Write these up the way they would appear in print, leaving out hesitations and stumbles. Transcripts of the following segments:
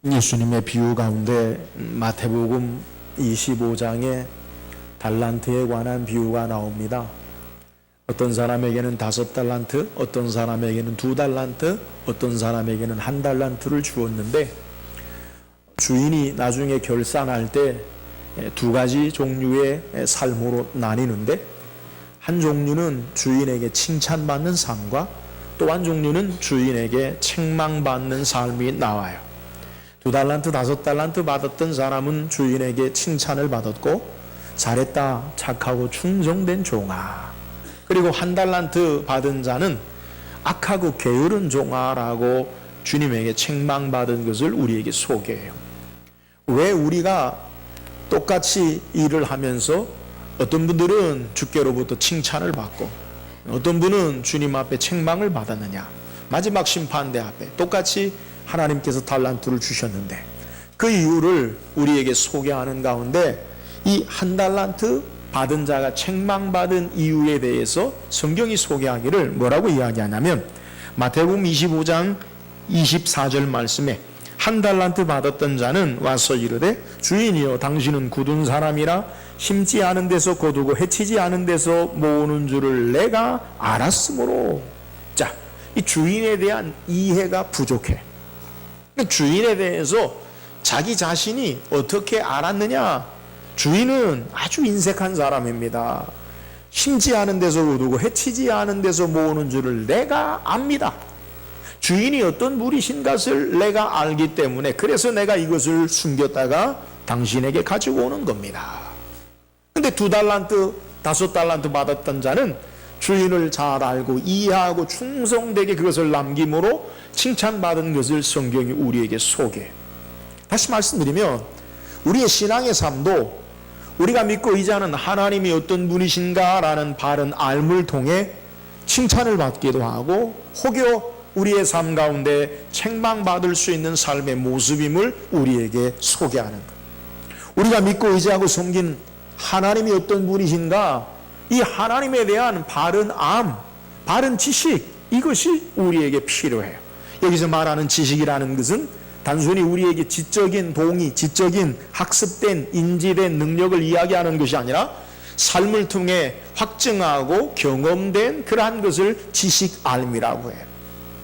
예수님의 비유 가운데 마태복음 25장에 달란트에 관한 비유가 나옵니다. 어떤 사람에게는 5달란트, 어떤 사람에게는 2달란트, 어떤 사람에게는 1달란트를 주었는데 주인이 나중에 결산할 때 2가지 종류의 삶으로 나뉘는데, 한 종류는 주인에게 칭찬받는 삶과 또 한 종류는 주인에게 책망받는 삶이 나와요. 2달란트, 5달란트 받았던 사람은 주인에게 칭찬을 받았고, 잘했다, 착하고 충성된 종아. 그리고 1달란트 받은 자는 악하고 게으른 종아라고 주님에게 책망받은 것을 우리에게 소개해요. 왜 우리가 똑같이 일을 하면서 어떤 분들은 주께로부터 칭찬을 받고 어떤 분은 주님 앞에 책망을 받았느냐? 마지막 심판대 앞에 똑같이 하나님께서 달란트를 주셨는데 그 이유를 우리에게 소개하는 가운데 이 1달란트 받은 자가 책망받은 이유에 대해서 성경이 소개하기를 뭐라고 이야기하냐면, 마태복음 25장 24절 말씀에 1달란트 받았던 자는 와서 이르되 주인이여 당신은 굳은 사람이라 심지 않은 데서 거두고 해치지 않은 데서 모으는 줄을 내가 알았으므로. 자, 이 주인에 대한 이해가 부족해. 주인에 대해서 자기 자신이 어떻게 알았느냐? 주인은 아주 인색한 사람입니다. 심지 않은 데서 거두고 해치지 않은 데서 모으는 줄을 내가 압니다. 주인이 어떤 분이신 것을 내가 알기 때문에 그래서 내가 이것을 숨겼다가 당신에게 가지고 오는 겁니다. 근데 2달란트, 5달란트 받았던 자는 주인을 잘 알고 이해하고 충성되게 그것을 남김으로 칭찬받은 것을 성경이 우리에게 소개해요. 다시 말씀드리면 우리의 신앙의 삶도 우리가 믿고 의지하는 하나님이 어떤 분이신가라는 바른 알물 통해 칭찬을 받기도 하고 혹여 우리의 삶 가운데 책망받을 수 있는 삶의 모습임을 우리에게 소개하는 것. 우리가 믿고 의지하고 섬긴 하나님이 어떤 분이신가, 이 하나님에 대한 바른 암, 바른 지식, 이것이 우리에게 필요해요. 여기서 말하는 지식이라는 것은 단순히 우리에게 지적인 동의, 지적인 학습된, 인지된 능력을 이야기하는 것이 아니라 삶을 통해 확증하고 경험된 그러한 것을 지식 알미라고 해요.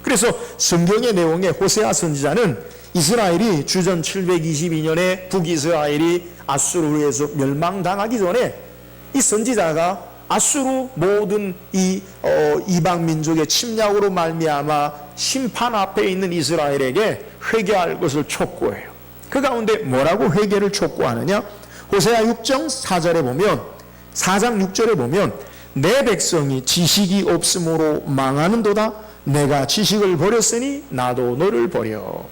그래서 성경의 내용에 호세아 선지자는 이스라엘이 주전 722년에 북이스라엘이 아수르에 의해서 멸망당하기 전에 이 선지자가 아수르 모든 이 이방 민족의 침략으로 말미암아 심판 앞에 있는 이스라엘에게 회개할 것을 촉구해요. 그 가운데 뭐라고 회개를 촉구하느냐? 호세아 6장 4절에 보면, 4장 6절에 보면 내 백성이 지식이 없으므로 망하는도다. 내가 지식을 버렸으니 나도 너를 버려.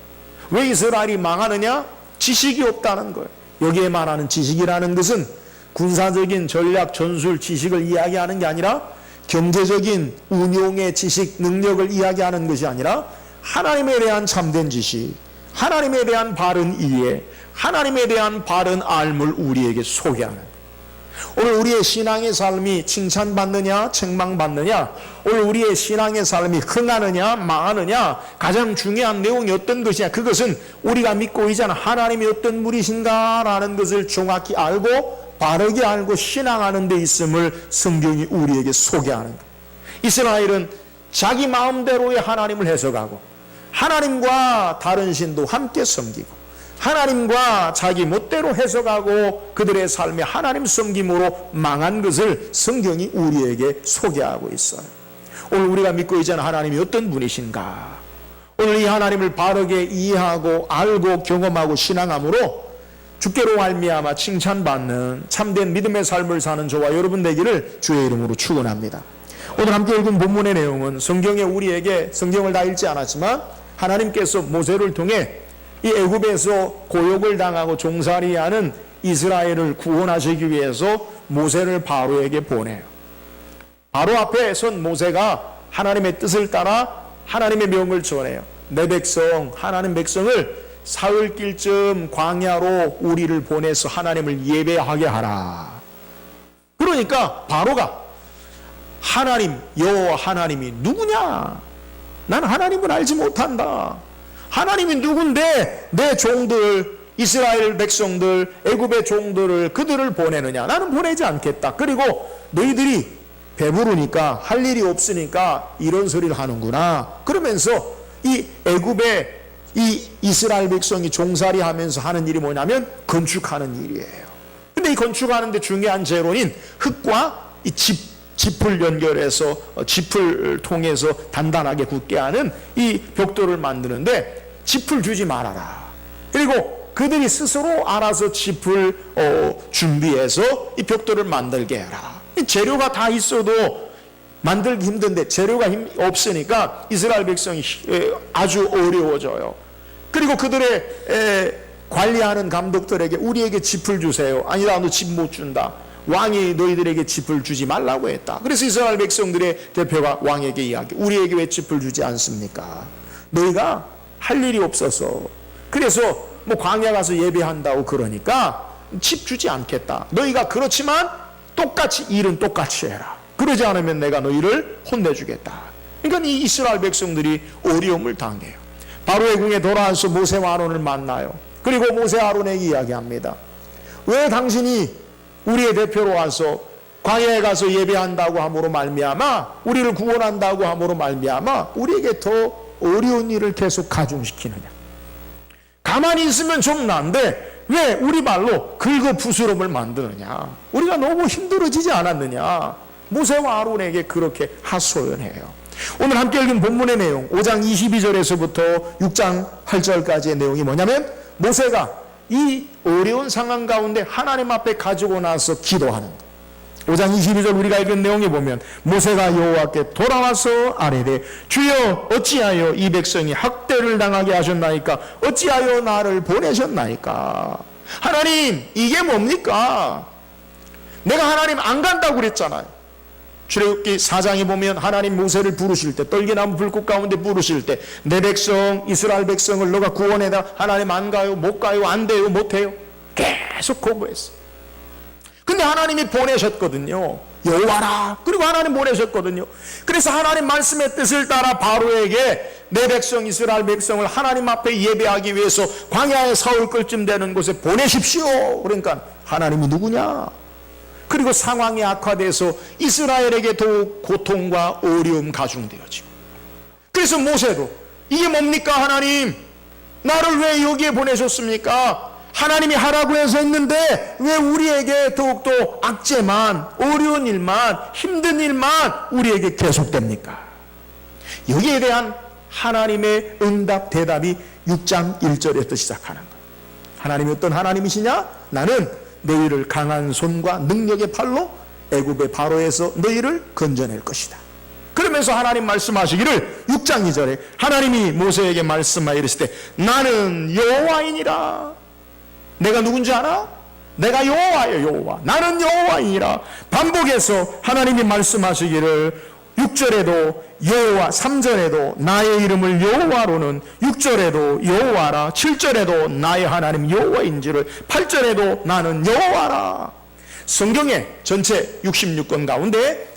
왜 이스라엘이 망하느냐? 지식이 없다는 거예요. 여기에 말하는 지식이라는 것은 군사적인 전략, 전술 지식을 이야기하는 게 아니라 경제적인 운용의 지식, 능력을 이야기하는 것이 아니라 하나님에 대한 참된 지식, 하나님에 대한 바른 이해, 하나님에 대한 바른 알물 우리에게 소개하는. 오늘 우리의 신앙의 삶이 칭찬받느냐 책망받느냐, 오늘 우리의 신앙의 삶이 흥하느냐 망하느냐, 가장 중요한 내용이 어떤 것이냐, 그것은 우리가 믿고 의지하는 하나님이 어떤 분이신가라는 것을 정확히 알고 바르게 알고 신앙하는 데 있음을 성경이 우리에게 소개하는 것. 이스라엘은 자기 마음대로의 하나님을 해석하고 하나님과 다른 신도 함께 섬기고 하나님과 자기 멋대로 해석하고 그들의 삶에 하나님 섬김으로 망한 것을 성경이 우리에게 소개하고 있어요. 오늘 우리가 믿고 의지하는 하나님이 어떤 분이신가, 오늘 이 하나님을 바르게 이해하고 알고 경험하고 신앙함으로 주께로 말미암아 칭찬받는 참된 믿음의 삶을 사는 저와 여러분 되기를 주의 이름으로 축원합니다. 오늘 함께 읽은 본문의 내용은 성경에 우리에게, 성경을 다 읽지 않았지만 하나님께서 모세를 통해 이 애굽에서 고욕을 당하고 종살이하는 이스라엘을 구원하시기 위해서 모세를 바로에게 보내요. 바로 앞에 선 모세가 하나님의 뜻을 따라 하나님의 명을 전해요. 내 백성, 하나님 백성을 사흘길쯤 광야로 우리를 보내서 하나님을 예배하게 하라. 그러니까 바로가 하나님, 여호와 하나님이 누구냐? 난 하나님을 알지 못한다. 하나님이 누군데 내 종들, 이스라엘 백성들, 애굽의 종들을 그들을 보내느냐? 나는 보내지 않겠다. 그리고 너희들이 배부르니까 할 일이 없으니까 이런 소리를 하는구나. 그러면서 이 애굽의 이 이스라엘 백성이 종살이 하면서 하는 일이 뭐냐면 건축하는 일이에요. 근데 이 건축하는데 중요한 재료인 흙과 이 짚을 연결해서 짚을 통해서 단단하게 굳게 하는 이 벽돌을 만드는데 짚을 주지 말아라. 그리고 그들이 스스로 알아서 짚을 준비해서 이 벽돌을 만들게 해라. 이 재료가 다 있어도 만들기 힘든데 재료가 없으니까 이스라엘 백성이 아주 어려워져요. 그리고 그들의 관리하는 감독들에게 우리에게 짚을 주세요. 아니다, 너 짚 못 준다. 왕이 너희들에게 짚을 주지 말라고 했다. 그래서 이스라엘 백성들의 대표가 왕에게 이야기, 우리에게 왜 짚을 주지 않습니까? 너희가 할 일이 없어서, 그래서 뭐 광야 가서 예배한다고 그러니까 짚 주지 않겠다. 너희가 그렇지만 똑같이 일은 똑같이 해라. 그러지 않으면 내가 너희를 혼내주겠다. 그러니까 이 이스라엘 백성들이 어려움을 당해요. 바로의 궁에 돌아와서 모세와 아론을 만나요. 그리고 모세 아론에게 이야기합니다. 왜 당신이 우리의 대표로 와서 광야에 가서 예배한다고 함으로 말미암아, 우리를 구원한다고 함으로 말미암아 우리에게 더 어려운 일을 계속 가중시키느냐? 가만히 있으면 좀 난데 왜 우리 발로 긁어 부스럼을 만드느냐? 우리가 너무 힘들어지지 않았느냐? 모세와 아론에게 그렇게 하소연해요. 오늘 함께 읽은 본문의 내용 5장 22절에서부터 6장 8절까지의 내용이 뭐냐면, 모세가 이 어려운 상황 가운데 하나님 앞에 가지고 나서 기도하는 것. 5장 22절 우리가 읽은 내용에 보면, 모세가 여호와께 돌아와서 아뢰되 주여 어찌하여 이 백성이 학대를 당하게 하셨나이까? 어찌하여 나를 보내셨나이까? 하나님, 이게 뭡니까? 내가 하나님 안 간다고 그랬잖아요. 출애굽기 4장에 보면 하나님 모세를 부르실 때, 떨기나무 불꽃 가운데 부르실 때, 내 백성 이스라엘 백성을 너가 구원해다. 하나님 안 가요, 못 가요, 안 돼요, 못 해요. 계속 거부했어. 근데 하나님이 보내셨거든요. 여호와라. 그리고 하나님 보내셨거든요. 그래서 하나님 말씀의 뜻을 따라 바로에게 내 백성 이스라엘 백성을 하나님 앞에 예배하기 위해서 광야에 사흘 끌쯤 되는 곳에 보내십시오. 그러니까 하나님이 누구냐? 그리고 상황이 악화돼서 이스라엘에게 더욱 고통과 어려움 가중되어지고, 그래서 모세도 이게 뭡니까? 하나님, 나를 왜 여기에 보내셨습니까? 하나님이 하라고 해서 했는데 왜 우리에게 더욱더 악재만, 어려운 일만, 힘든 일만 우리에게 계속됩니까? 여기에 대한 하나님의 응답 대답이 6장 1절에서 시작하는 거예요. 하나님이 어떤 하나님이시냐? 나는 너희를 강한 손과 능력의 팔로 애굽의 바로에서 너희를 건져낼 것이다. 그러면서 하나님 말씀하시기를 6장 2절에 하나님이 모세에게 말씀하여 이르시되 나는 여호와이니라. 내가 누군지 알아? 내가 여호와예요. 여호와. 나는 여호와이니라. 반복해서 하나님이 말씀하시기를 6절에도 여호와, 3절에도 나의 이름을 여호와로는, 6절에도 여호와라, 7절에도 나의 하나님 여호와인지를, 8절에도 나는 여호와라. 성경의 전체 66권 가운데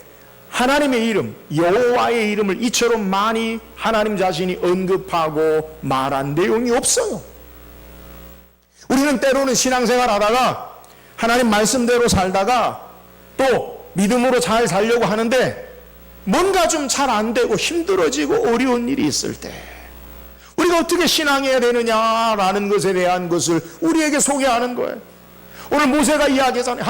하나님의 이름, 여호와의 이름을 이처럼 많이 하나님 자신이 언급하고 말한 내용이 없어요. 우리는 때로는 신앙생활 하다가 하나님 말씀대로 살다가 또 믿음으로 잘 살려고 하는데 뭔가 좀 잘 안 되고 힘들어지고 어려운 일이 있을 때 우리가 어떻게 신앙해야 되느냐라는 것에 대한 것을 우리에게 소개하는 거예요. 오늘 모세가 이야기하잖아요.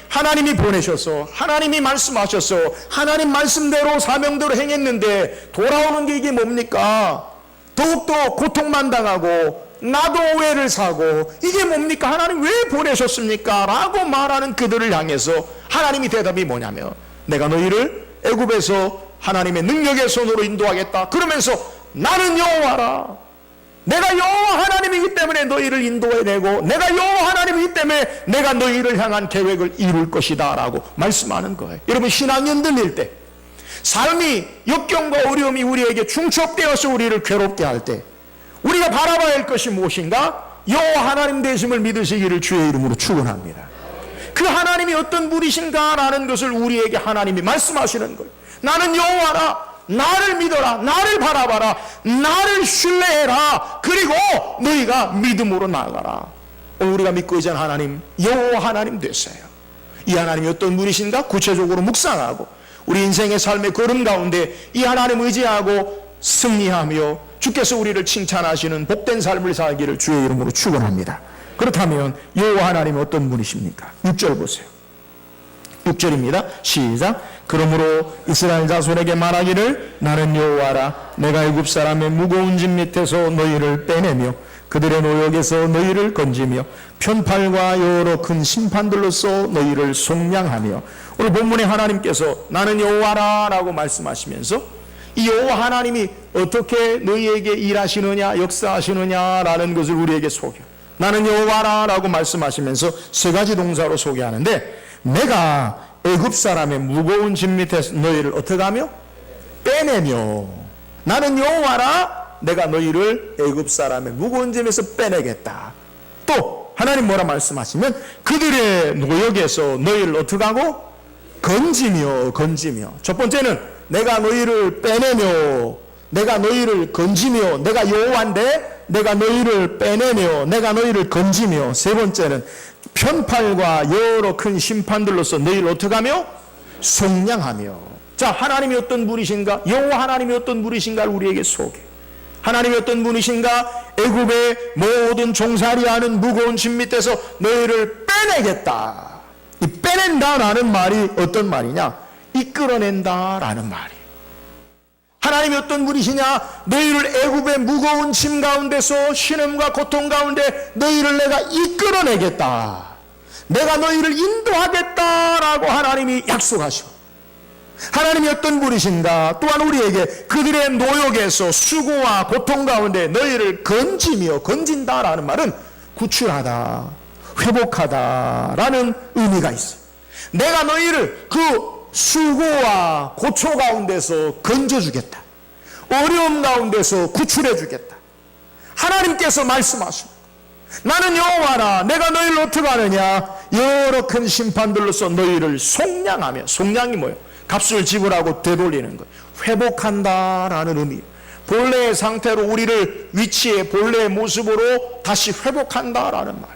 하나님이 보내셔서, 하나님이 말씀하셔서, 하나님 말씀대로 사명대로 행했는데 돌아오는 게 이게 뭡니까? 더욱더 고통만 당하고 나도 오해를 사고 이게 뭡니까? 하나님 왜 보내셨습니까? 라고 말하는 그들을 향해서 하나님이 대답이 뭐냐면, 내가 너희를 애굽에서 하나님의 능력의 손으로 인도하겠다. 그러면서 나는 여호와라. 내가 여호와 하나님이기 때문에 너희를 인도해내고, 내가 여호와 하나님이기 때문에 내가 너희를 향한 계획을 이룰 것이다 라고 말씀하는 거예요. 여러분, 신앙이 흔들릴 때, 삶이 역경과 어려움이 우리에게 중첩되어서 우리를 괴롭게 할 때 우리가 바라봐야 할 것이 무엇인가? 여호와 하나님 되심을 믿으시기를 주의 이름으로 축원합니다. 그 하나님이 어떤 분이신가라는 것을 우리에게 하나님이 말씀하시는 거예요. 나는 여호와라. 나를 믿어라, 나를 바라봐라, 나를 신뢰해라. 그리고 너희가 믿음으로 나아가라. 오늘 우리가 믿고 있는 하나님, 여호와 하나님 되세요. 이 하나님이 어떤 분이신가 구체적으로 묵상하고 우리 인생의 삶의 걸음 가운데 이 하나님 의지하고 승리하며 주께서 우리를 칭찬하시는 복된 삶을 살기를 주의 이름으로 축원합니다. 그렇다면 여호와 하나님이 어떤 분이십니까? 6절 보세요. 6절입니다. 시작. 그러므로 이스라엘 자손에게 말하기를 나는 여호와라. 내가 애굽 사람의 무거운 짐 밑에서 너희를 빼내며 그들의 노역에서 너희를 건지며 편팔과 여러 큰 심판들로서 너희를 속량하며. 오늘 본문에 하나님께서 나는 여호와라 라고 말씀하시면서 이 여호와 하나님이 어떻게 너희에게 일하시느냐 역사하시느냐라는 것을 우리에게 소개. 나는 여호와라 라고 말씀하시면서 세 가지 동사로 소개하는데, 내가 애굽 사람의 무거운 짐 밑에서 너희를 어떻게 하며? 빼내며. 나는 여호와라. 내가 너희를 애굽 사람의 무거운 짐에서 빼내겠다. 또 하나님 뭐라 말씀하시면 그들의 노역에서 너희를 어떻게 하고? 건지며. 첫 번째는 내가 너희를 빼내며, 내가 너희를 건지며. 내가 여호와인데 내가 너희를 빼내며 내가 너희를 건지며. 세 번째는 편팔과 여러 큰 심판들로서 너희를 어떻게 하며? 속량하며. 자, 하나님이 어떤 분이신가? 여호와 하나님이 어떤 분이신가를 우리에게 소개. 하나님이 어떤 분이신가? 애굽의 모든 종살이하는 무거운 짐 밑에서 너희를 빼내겠다. 이 빼낸다라는 말이 어떤 말이냐? 이끌어낸다라는 말이에요. 하나님이 어떤 분이시냐? 너희를 애굽의 무거운 짐 가운데서 신음과 고통 가운데 너희를 내가 이끌어내겠다. 내가 너희를 인도하겠다라고 하나님이 약속하시고, 하나님이 어떤 분이신가? 또한 우리에게 그들의 노역에서 수고와 고통 가운데 너희를 건지며. 건진다라는 말은 구출하다, 회복하다라는 의미가 있어요. 내가 너희를 그 수고와 고초 가운데서 건져주겠다. 어려움 가운데서 구출해주겠다. 하나님께서 말씀하십니다. 나는 여호와라. 내가 너희를 어떻게 하느냐? 여러 큰 심판들로서 너희를 속량하며. 속량이 뭐예요? 값을 지불하고 되돌리는 거예요. 회복한다라는 의미. 본래의 상태로 우리를 위치에 본래의 모습으로 다시 회복한다라는 말.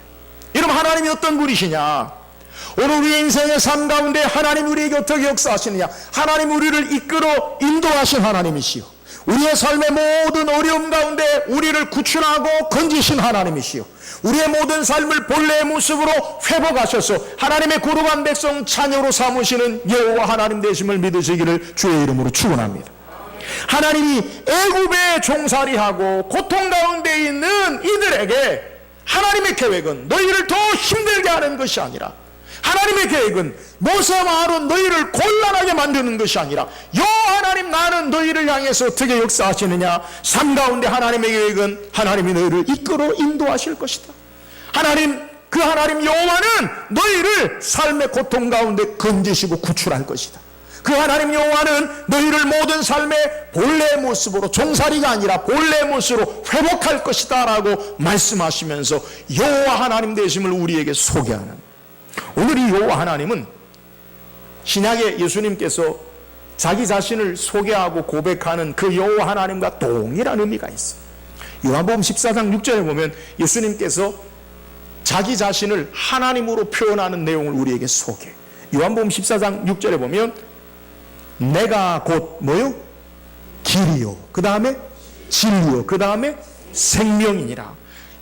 여러분, 하나님이 어떤 분이시냐? 오늘 우리 인생의 삶 가운데 하나님 우리에게 어떻게 역사하시느냐? 하나님 우리를 이끌어 인도하신 하나님이시요, 우리의 삶의 모든 어려움 가운데 우리를 구출하고 건지신 하나님이시요, 우리의 모든 삶을 본래의 모습으로 회복하셔서 하나님의 거룩한 백성 자녀로 삼으시는 여호와 하나님 되심을 믿으시기를 주의 이름으로 축원합니다. 하나님이 애굽에 종살이하고 고통 가운데 있는 이들에게 하나님의 계획은 너희를 더 힘들게 하는 것이 아니라, 하나님의 계획은 모세와 아론 너희를 곤란하게 만드는 것이 아니라, 여호와 하나님 나는 너희를 향해서 어떻게 역사하시느냐? 삶 가운데 하나님의 계획은 하나님이 너희를 이끌어 인도하실 것이다. 그 하나님 여호와는 너희를 삶의 고통 가운데 건지시고 구출할 것이다. 그 하나님 여호와는 너희를 모든 삶의 본래의 모습으로, 종살이가 아니라 본래의 모습으로 회복할 것이다 라고 말씀하시면서 여호와 하나님 되심을 우리에게 소개하는, 오늘 이 여호와 하나님은 신약의 예수님께서 자기 자신을 소개하고 고백하는 그 여호와 하나님과 동일한 의미가 있어요. 요한복음 14장 6절에 보면 예수님께서 자기 자신을 하나님으로 표현하는 내용을 우리에게 소개해요. 요한복음 14장 6절에 보면 내가 곧 뭐요? 길이요, 그 다음에 진리요, 그 다음에 생명이니라.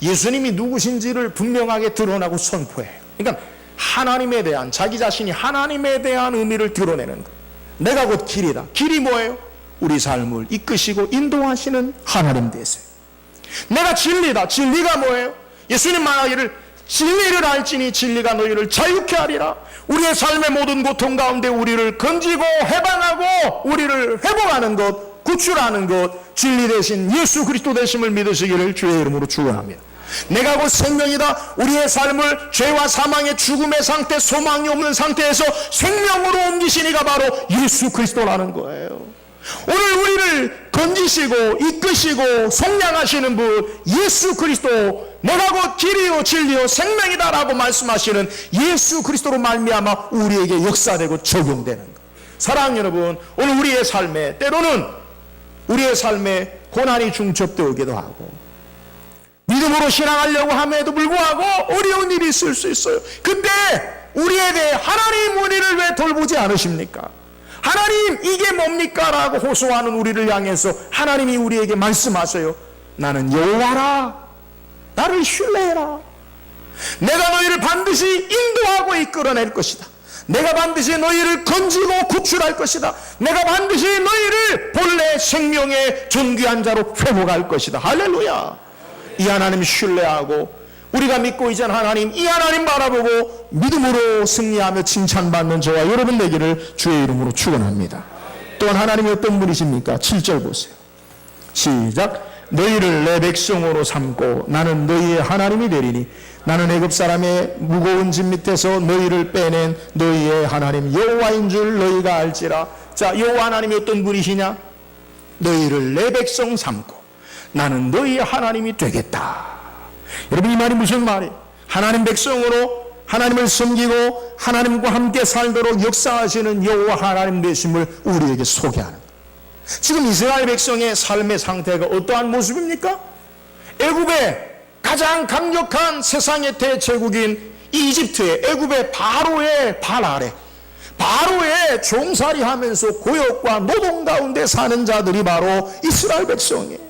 예수님이 누구신지를 분명하게 드러나고 선포해요. 그러니까 하나님에 대한, 자기 자신이 하나님에 대한 의미를 드러내는 거예요. 내가 곧 길이다. 길이 뭐예요? 우리 삶을 이끄시고 인도하시는 하나님 되세요. 내가 진리다. 진리가 뭐예요? 예수님 말하기를 진리를 알지니 진리가 너희를 자유케 하리라. 우리의 삶의 모든 고통 가운데 우리를 건지고 해방하고 우리를 회복하는 것, 구출하는 것, 진리 되신 예수 그리스도 되심을 믿으시기를 주의 이름으로 축원합니다. 내가 곧 생명이다. 우리의 삶을 죄와 사망의 죽음의 상태, 소망이 없는 상태에서 생명으로 옮기신 이가 바로 예수 그리스도라는 거예요. 오늘 우리를 건지시고 이끄시고 속량하시는 분 예수 그리스도, 내가 곧 길이요 진리요 생명이다 라고 말씀하시는 예수 그리스도로 말미암아 우리에게 역사되고 적용되는 것. 사랑하는 여러분, 오늘 우리의 삶에 때로는 우리의 삶에 고난이 중첩되기도 하고 믿음으로 신앙하려고 함에도 불구하고 어려운 일이 있을 수 있어요. 그때 우리에 대해 하나님 우리를 왜 돌보지 않으십니까? 하나님 이게 뭡니까? 라고 호소하는 우리를 향해서 하나님이 우리에게 말씀하세요. 나는 여호와라. 나를 신뢰해라. 내가 너희를 반드시 인도하고 이끌어낼 것이다. 내가 반드시 너희를 건지고 구출할 것이다. 내가 반드시 너희를 본래 생명의 존귀한 자로 회복할 것이다. 할렐루야. 이 하나님 신뢰하고 우리가 믿고 있는 하나님, 이 하나님 바라보고 믿음으로 승리하며 칭찬받는 저와 여러분 되기를 주의 이름으로 축원합니다. 또한 하나님이 어떤 분이십니까? 7절 보세요. 시작. 너희를 내 백성으로 삼고 나는 너희의 하나님이 되리니 나는 애굽 사람의 무거운 짐 밑에서 너희를 빼낸 너희의 하나님 여호와인 줄 너희가 알지라. 자, 여호와 하나님이 어떤 분이시냐? 너희를 내 백성 삼고 나는 너희의 하나님이 되겠다. 여러분, 이 말이 무슨 말이에요? 하나님 백성으로 하나님을 섬기고 하나님과 함께 살도록 역사하시는 여호와 하나님 되심을 우리에게 소개하는 거예요. 지금 이스라엘 백성의 삶의 상태가 어떠한 모습입니까? 애굽의 가장 강력한 세상의 대제국인 이집트의 애굽의 바로의 발 아래 바로의 종살이 하면서 고역과 노동 가운데 사는 자들이 바로 이스라엘 백성이에요.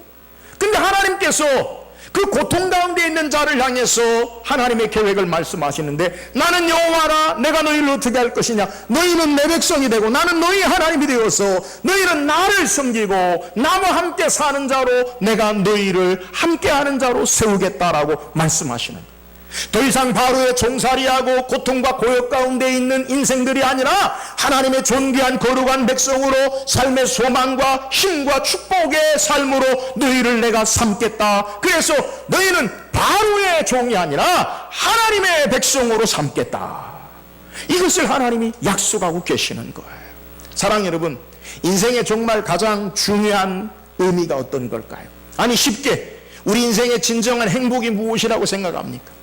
근데 하나님께서 그 고통 가운데 있는 자를 향해서 하나님의 계획을 말씀하시는데 나는 여호와라. 내가 너희를 어떻게 할 것이냐? 너희는 내 백성이 되고 나는 너희 하나님이 되어서 너희는 나를 섬기고 나와 함께 사는 자로 내가 너희를 함께하는 자로 세우겠다라고 말씀하시는 거예요. 더 이상 바로의 종살이하고 고통과 고역 가운데 있는 인생들이 아니라 하나님의 존귀한 거룩한 백성으로 삶의 소망과 힘과 축복의 삶으로 너희를 내가 삼겠다. 그래서 너희는 바로의 종이 아니라 하나님의 백성으로 삼겠다. 이것을 하나님이 약속하고 계시는 거예요. 사랑하는 여러분, 인생의 정말 가장 중요한 의미가 어떤 걸까요? 아니, 쉽게 우리 인생의 진정한 행복이 무엇이라고 생각합니까?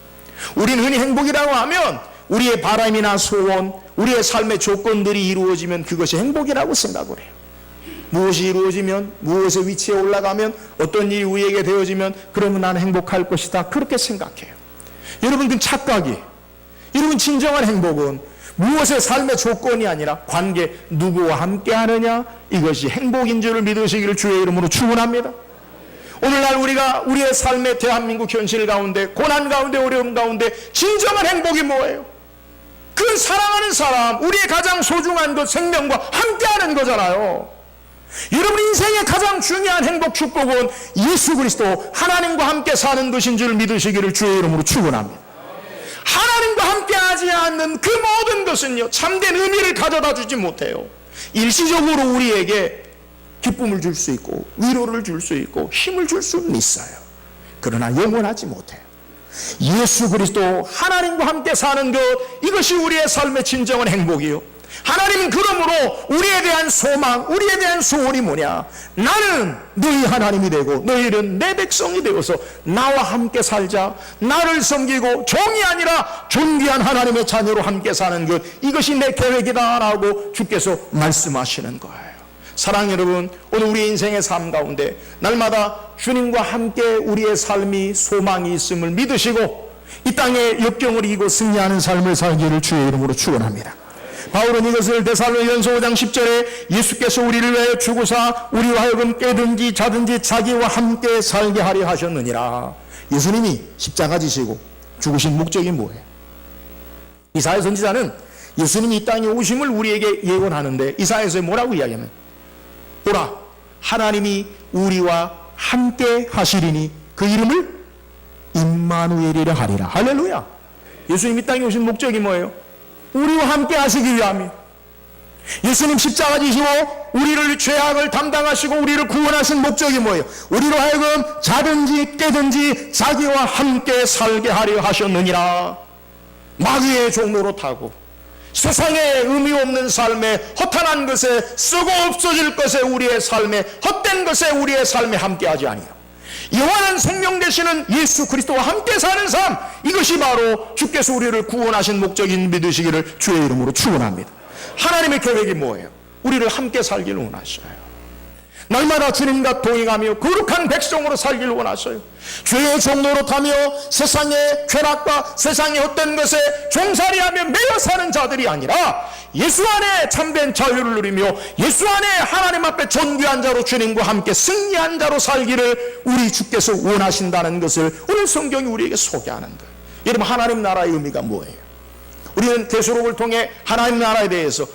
우리는 흔히 행복이라고 하면 우리의 바람이나 소원, 우리의 삶의 조건들이 이루어지면 그것이 행복이라고 생각을 해요. 무엇이 이루어지면, 무엇의 위치에 올라가면, 어떤 일이 우리에게 되어지면 그러면 나는 행복할 것이다. 그렇게 생각해요. 여러분, 그 착각이에요. 여러분, 진정한 행복은 무엇의 삶의 조건이 아니라 관계, 누구와 함께 하느냐, 이것이 행복인 줄을 믿으시기를 주의 이름으로 축원합니다. 오늘날 우리가 우리의 삶의 대한민국 현실 가운데, 고난 가운데, 어려움 가운데 진정한 행복이 뭐예요? 그 사랑하는 사람, 우리의 가장 소중한 것, 생명과 함께하는 거잖아요. 여러분, 인생의 가장 중요한 행복, 축복은 예수 그리스도 하나님과 함께 사는 것인 줄 믿으시기를 주의 이름으로 축원합니다. 하나님과 함께하지 않는 그 모든 것은요, 참된 의미를 가져다 주지 못해요. 일시적으로 우리에게 기쁨을 줄 수 있고 위로를 줄 수 있고 힘을 줄 수는 있어요. 그러나 영원하지 못해요. 예수 그리스도 하나님과 함께 사는 것, 이것이 우리의 삶의 진정한 행복이요. 하나님은 그러므로 우리에 대한 소망, 우리에 대한 소원이 뭐냐? 나는 너희 하나님이 되고 너희는 내 백성이 되어서 나와 함께 살자. 나를 섬기고 종이 아니라 존귀한 하나님의 자녀로 함께 사는 것, 이것이 내 계획이다 라고 주께서 말씀하시는 거예요. 사랑하는 여러분, 오늘 우리 인생의 삶 가운데 날마다 주님과 함께 우리의 삶이 소망이 있음을 믿으시고 이 땅의 역경을 이기고 승리하는 삶을 살기를 주의 이름으로 축원합니다. 바울은 이것을 데살로니가전서 5장 10절에 예수께서 우리를 위하여 죽으사 우리와 하여금 깨든지 자든지 자기와 함께 살게 하려 하셨느니라. 예수님이 십자가 지시고 죽으신 목적이 뭐예요? 이사야 선지자는 예수님이 이 땅에 오심을 우리에게 예언하는데 이사야서에 뭐라고 이야기하면, 보라, 하나님이 우리와 함께 하시리니 그 이름을 임마누엘이라 하리라. 할렐루야. 예수님 이 땅에 오신 목적이 뭐예요? 우리와 함께 하시기 위함이에요. 예수님 십자가 지시고 우리를 죄악을 담당하시고 우리를 구원하신 목적이 뭐예요? 우리로 하여금 자든지 깨든지 자기와 함께 살게 하려 하셨느니라. 마귀의 종로로 타고 세상에 의미 없는 삶에, 허탄한 것에, 쓰고 없어질 것에, 우리의 삶에, 헛된 것에 우리의 삶에 함께하지 아니하고 영원한 생명 되시는 예수 그리스도와 함께 사는 삶, 이것이 바로 주께서 우리를 구원하신 목적인 믿으시기를 주의 이름으로 축원합니다. 하나님의 계획이 뭐예요? 우리를 함께 살기를 원하셔요. 날마다 주님과 동행하며 거룩한 백성으로 살기를 원하셔요. 죄의 종로로 타며 세상의 쾌락과 세상의 헛된 것에 종살이하며 매여 사는 자들이 아니라 예수 안에 참된 자유를 누리며 예수 안에 하나님 앞에 존귀한 자로 주님과 함께 승리한 자로 살기를 우리 주께서 원하신다는 것을 오늘 성경이 우리에게 소개하는 거예요. 여러분, 하나님 나라의 의미가 뭐예요? 우리는 계시록을 통해 하나님 나라에 대해서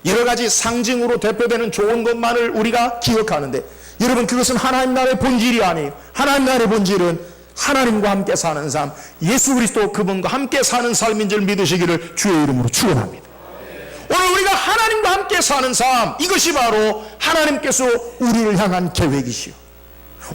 여러 가지 상징으로 대표되는 좋은 것만을 우리가 기억하는데, 여러분, 그것은 하나님 나라의 본질이 아니에요. 하나님 나라의 본질은 하나님과 함께 사는 삶, 예수 그리스도 그분과 함께 사는 삶인 줄 믿으시기를 주의 이름으로 축원합니다. 오늘 우리가 하나님과 함께 사는 삶, 이것이 바로 하나님께서 우리를 향한 계획이시오.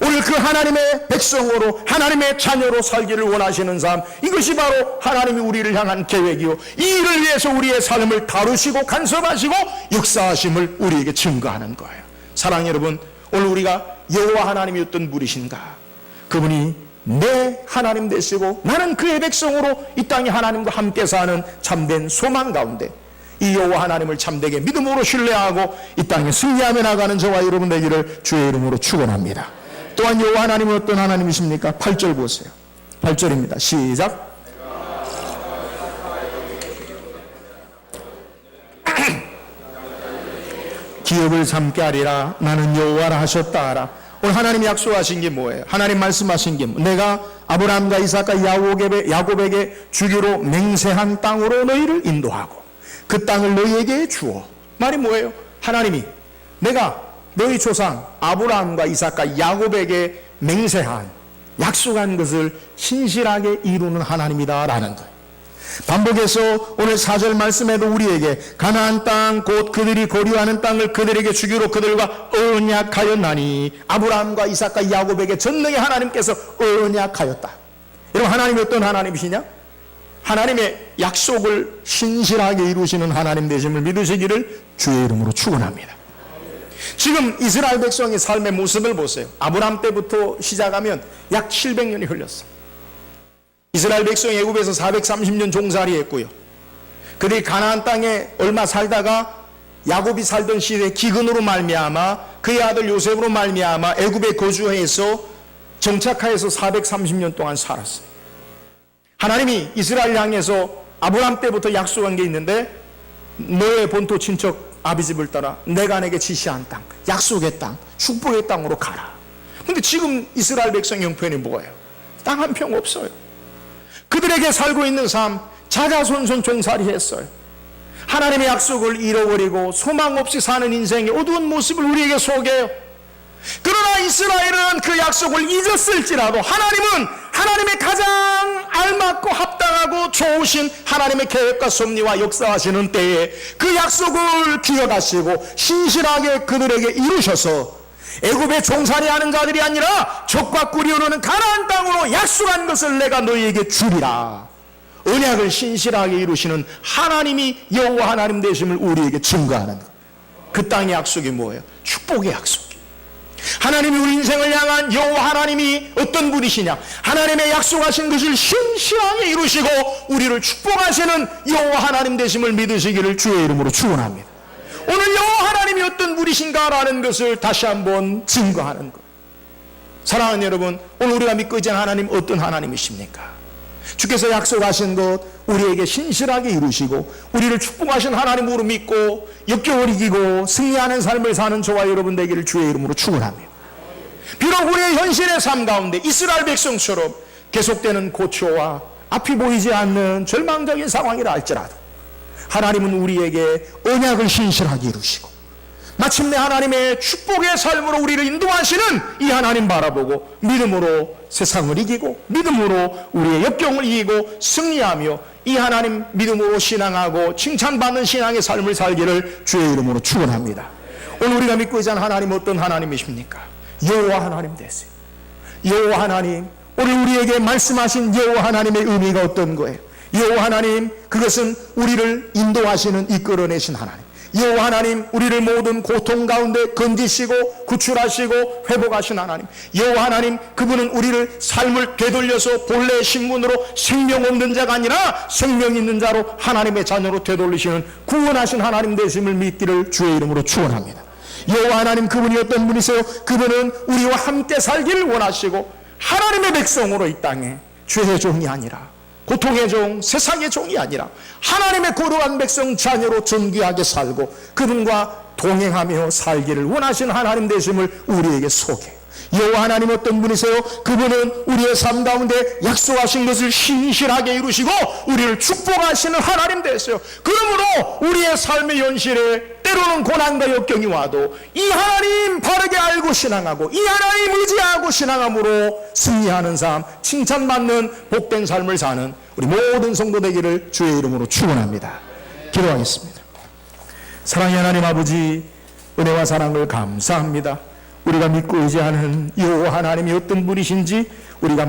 오늘 그 하나님의 백성으로 하나님의 자녀로 살기를 원하시는 삶, 이것이 바로 하나님이 우리를 향한 계획이요, 이 일을 위해서 우리의 삶을 다루시고 간섭하시고 역사하심을 우리에게 증거하는 거예요. 사랑하는 여러분, 오늘 우리가 여호와 하나님이 어떤 분이신가, 그분이 내 하나님 되시고 나는 그의 백성으로 이 땅에 하나님과 함께 사는 참된 소망 가운데 이 여호와 하나님을 참되게 믿음으로 신뢰하고 이 땅에 승리하며 나가는 저와 여러분 되기를 주의 이름으로 축원합니다. 또한 여호와 하나님은 어떤 하나님이십니까? 8절 보세요. 8절입니다. 시작. 기업을 삼게 하리라. 나는 여호와라 하셨다 하라. 오늘 하나님이 약속하신 게 뭐예요? 하나님 말씀하신 게 뭐예요? 내가 아브라함과 이삭과 야곱에게 주기로 맹세한 땅으로 너희를 인도하고 그 땅을 너희에게 주어. 말이 뭐예요? 하나님이 내가 너희 조상 아브라함과 이삭과 야곱에게 맹세한, 약속한 것을 신실하게 이루는 하나님이다라는 거예요. 반복해서 오늘 4절 말씀에도 우리에게 가나안 땅 곧 그들이 거류하는 땅을 그들에게 주기로 그들과 언약하였나니, 아브라함과 이삭과 야곱에게 전능의 하나님께서 언약하였다. 여러분, 하나님이 어떤 하나님이시냐? 하나님의 약속을 신실하게 이루시는 하나님 되심을 믿으시기를 주의 이름으로 축원합니다. 지금 이스라엘 백성의 삶의 모습을 보세요. 아브라함 때부터 시작하면 약 700년이 흘렀어요. 이스라엘 백성이 애굽에서 430년 종살이했고요. 그들이 가나안 땅에 얼마 살다가 야곱이 살던 시대에 기근으로 말미암아 그의 아들 요셉으로 말미암아 애굽에 거주해서 정착하여서 430년 동안 살았어요. 하나님이 이스라엘 향해서 아브라함 때부터 약속한 게 있는데, 너의 본토 친척 아비집을 따라 내가 내게 지시한 땅, 약속의 땅, 축복의 땅으로 가라. 근데 지금 이스라엘 백성 형편이 뭐예요? 땅 한 평 없어요. 그들에게 살고 있는 삶, 자자손손 종살이 했어요. 하나님의 약속을 잃어버리고 소망 없이 사는 인생의 어두운 모습을 우리에게 소개해요. 그러나 이스라엘은 그 약속을 잊었을지라도 하나님은 하나님의 가장 알맞고 합당하고 좋으신 하나님의 계획과 섭리와 역사하시는 때에 그 약속을 기억하시고 신실하게 그들에게 이루셔서 애굽에 종살이하는 자들이 아니라 적과 꿀이 흐르는 가나안 땅으로 약속한 것을 내가 너희에게 주리라. 언약을 신실하게 이루시는 하나님이 여호와 하나님 되심을 우리에게 증거하는 것. 그 땅의 약속이 뭐예요? 축복의 약속. 하나님이 우리 인생을 향한 여호와 하나님이 어떤 분이시냐? 하나님의 약속하신 것을 신실하게 이루시고 우리를 축복하시는 여호와 하나님 되심을 믿으시기를 주의 이름으로 축원합니다. 오늘 여호와 하나님이 어떤 분이신가라는 것을 다시 한번 증거하는 것. 사랑하는 여러분, 오늘 우리가 믿고 있는 하나님 어떤 하나님이십니까? 주께서 약속하신 것 우리에게 신실하게 이루시고 우리를 축복하신 하나님으로 믿고 역경을 이기고 승리하는 삶을 사는 저와 여러분 되기를 주의 이름으로 축원합니다. 비록 우리의 현실의 삶 가운데 이스라엘 백성처럼 계속되는 고초와 앞이 보이지 않는 절망적인 상황이라 할지라도 하나님은 우리에게 언약을 신실하게 이루시고 마침내 하나님의 축복의 삶으로 우리를 인도하시는 이 하나님 바라보고 믿음으로 세상을 이기고 믿음으로 우리의 역경을 이기고 승리하며 이 하나님 믿음으로 신앙하고 칭찬받는 신앙의 삶을 살기를 주의 이름으로 축원합니다. 오늘 우리가 믿고 있는 하나님 어떤 하나님이십니까? 여호와 하나님 되세요. 여호와 하나님, 오늘 우리에게 말씀하신 여호와 하나님의 의미가 어떤 거예요? 여호와 하나님, 그것은 우리를 인도하시는 이끌어내신 하나님. 여호와 하나님, 우리를 모든 고통 가운데 건지시고 구출하시고 회복하신 하나님. 여호와 하나님, 그분은 우리를 삶을 되돌려서 본래의 신분으로 생명 없는 자가 아니라 생명 있는 자로 하나님의 자녀로 되돌리시는 구원하신 하나님 되심을 믿기를 주의 이름으로 축원합니다. 여호와 하나님 그분이 어떤 분이세요? 그분은 우리와 함께 살기를 원하시고 하나님의 백성으로 이 땅에 죄의 종이 아니라 고통의 종, 세상의 종이 아니라 하나님의 거룩한 백성 자녀로 존귀하게 살고 그분과 동행하며 살기를 원하시는 하나님 되심을 우리에게 소개해요. 여호와 하나님 어떤 분이세요? 그분은 우리의 삶 가운데 약속하신 것을 신실하게 이루시고 우리를 축복하시는 하나님 되세요. 그러므로 우리의 삶의 현실에 때로는 고난과 역경이 와도 이 하나님 바르게 알고 신앙하고 이 하나님 의지하고 신앙함으로 승리하는 삶, 칭찬받는 복된 삶을 사는 우리 모든 성도 되기를 주의 이름으로 축원합니다. 기도하겠습니다. 사랑의 하나님 아버지, 은혜와 사랑을 감사합니다. 우리가 믿고 의지하는 여호와 하나님이 어떤 분이신지 우리가